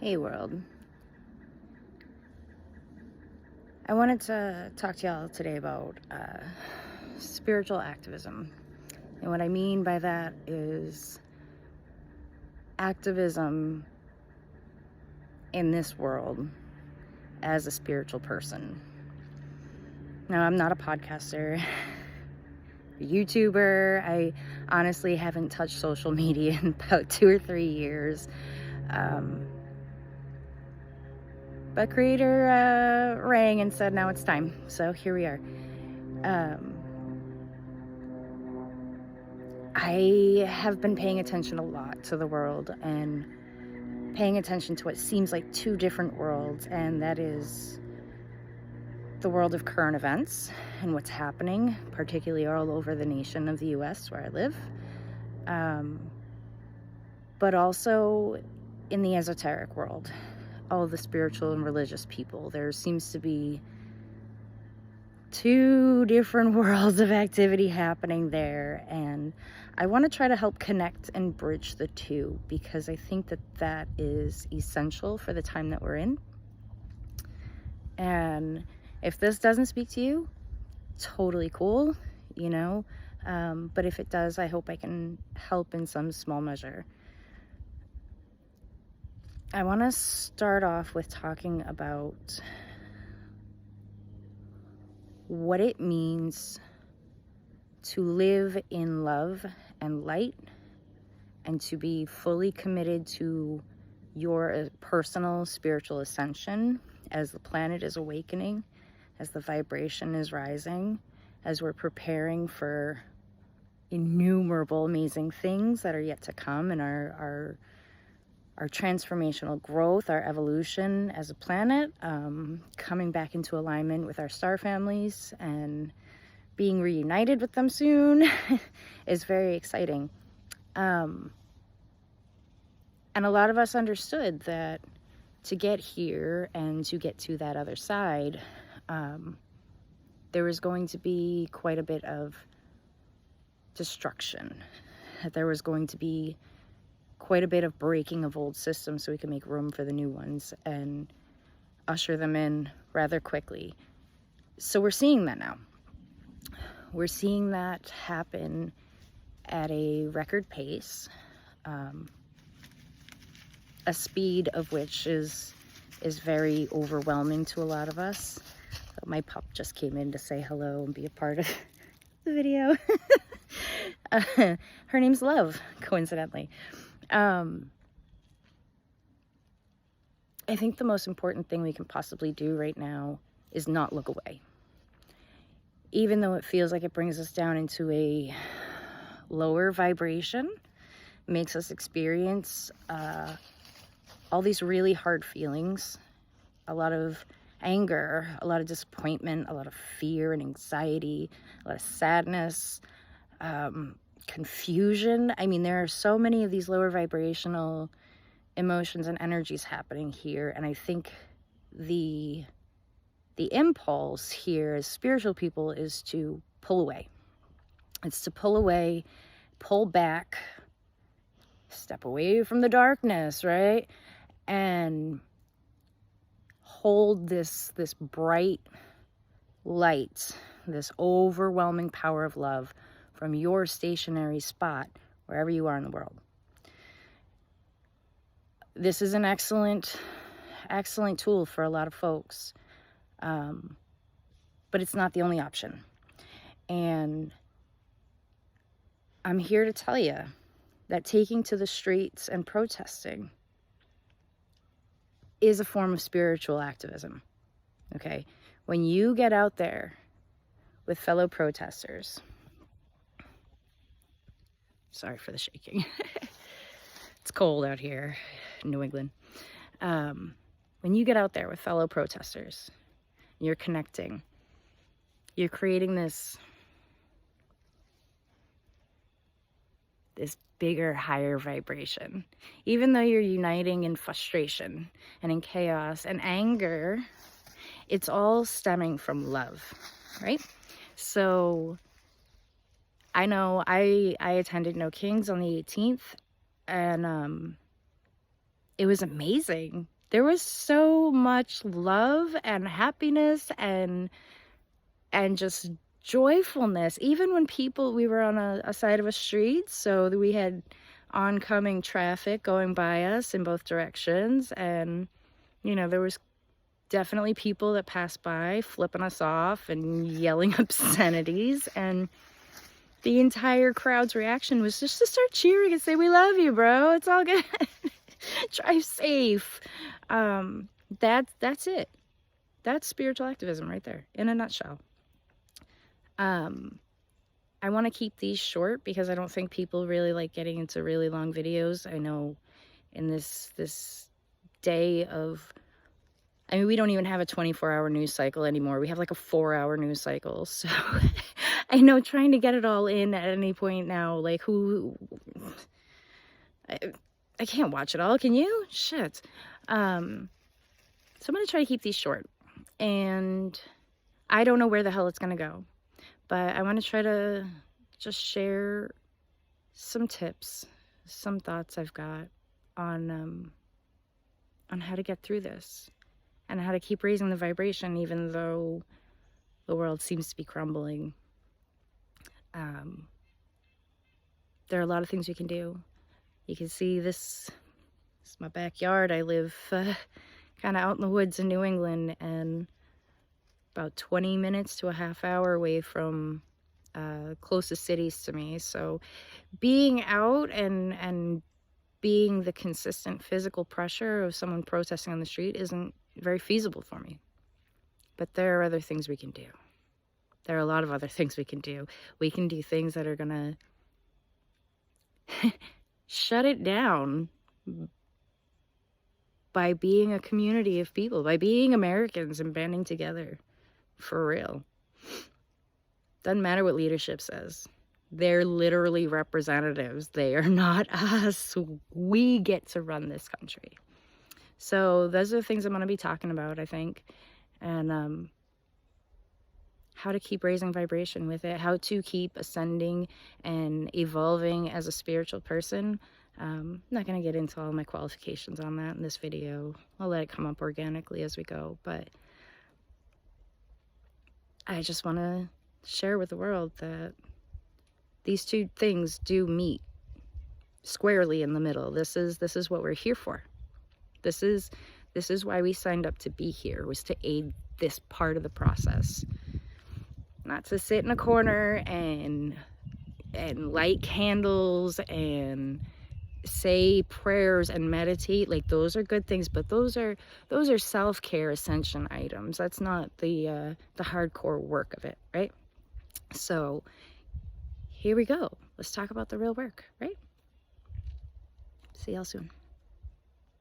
Hey world. I wanted to talk to y'all today about spiritual activism. And what I mean by that is activism in this world as a spiritual person. Now, I'm not a podcaster, a YouTuber. I honestly haven't touched social media in about 2 or 3 years. But creator rang and said now it's time. So here we are. I have been paying attention a lot to the world and paying attention to what seems like two different worlds, and that is the world of current events and what's happening, particularly all over the nation of the US where I live, but also in the esoteric world, all the spiritual and religious people. There seems to be two different worlds of activity happening there, and I want to try to help connect and bridge the two because I think that that is essential for the time that we're in. And if this doesn't speak to you, totally cool, but if it does, I hope I can help in some small measure. I want to start off with talking about what it means to live in love and light and to be fully committed to your personal spiritual ascension as the planet is awakening, as the vibration is rising, as we're preparing for innumerable amazing things that are yet to come in our transformational growth, our evolution as a planet, coming back into alignment with our star families and being reunited with them soon is very exciting. And a lot of us understood that to get here and to get to that other side, there was going to be quite a bit of destruction. There was going to be quite a bit of breaking of old systems so we can make room for the new ones and usher them in rather quickly. So we're seeing that now. We're seeing that happen at a record pace, a speed of which is very overwhelming to a lot of us. So my pup just came in to say hello and be a part of the video. Her name's Love, coincidentally. I think the most important thing we can possibly do right now is not look away. Even though it feels like it brings us down into a lower vibration, makes us experience all these really hard feelings, a lot of anger, a lot of disappointment, a lot of fear and anxiety, a lot of sadness, confusion. I mean, there are so many of these lower vibrational emotions and energies happening here, and I think the impulse here as spiritual people is to pull away. It's to pull away, pull back, step away from the darkness, right? And hold this bright light, this overwhelming power of love from your stationary spot, wherever you are in the world. This is an excellent tool for a lot of folks. But it's not the only option. And I'm here to tell you that taking to the streets and protesting is a form of spiritual activism. Okay? When you get out there with fellow protesters, sorry for the shaking. It's cold out here in New England. When you get out there with fellow protesters, you're connecting, you're creating this bigger, higher vibration. Even though you're uniting in frustration and in chaos and anger, it's all stemming from love, right? So I know I attended No Kings on the 18th, and it was amazing. there was so much love and happiness and just joyfulness. Even when we were on a side of a street, so that we had oncoming traffic going by us in both directions, and you know, there was definitely people that passed by flipping us off and yelling obscenities, and the entire crowd's reaction was just to start cheering and say, "We love you, bro. It's all good. Drive safe." That's it. That's spiritual activism right there in a nutshell. I want to keep these short because I don't think people really like getting into really long videos. I know in this day of, I mean, we don't even have a 24-hour news cycle anymore. We have like a 4-hour news cycle. So I know trying to get it all in at any point now, like I can't watch it all. Can you? Shit. So I'm going to try to keep these short. And I don't know where the hell it's going to go. But I want to try to just share some tips, some thoughts I've got on how to get through this and how to keep raising the vibration even though the world seems to be crumbling. There are a lot of things we can do. You can see this is my backyard. I live kind of out in the woods in New England, and about 20 minutes to a half hour away from closest cities to me. So being out and being the consistent physical pressure of someone protesting on the street isn't very feasible for me. But there are other things we can do. There are a lot of other things we can do. We can do things that are gonna shut it down by being a community of people, by being Americans and banding together. For real. Doesn't matter what leadership says. They're literally representatives. They are not us. We get to run this country. So those are the things I'm going to be talking about, I think. And how to keep raising vibration with it. How to keep ascending and evolving as a spiritual person. I'm not going to get into all my qualifications on that in this video. I'll let it come up organically as we go. But I just want to share with the world that these two things do meet squarely in the middle. This is what we're here for. This is why we signed up to be here, was to aid this part of the process. Not to sit in a corner and light candles and say prayers and meditate. Like, those are good things, but those are self-care ascension items. That's not the hardcore work of it, right? So here we go. Let's talk about the real work, right? See y'all soon.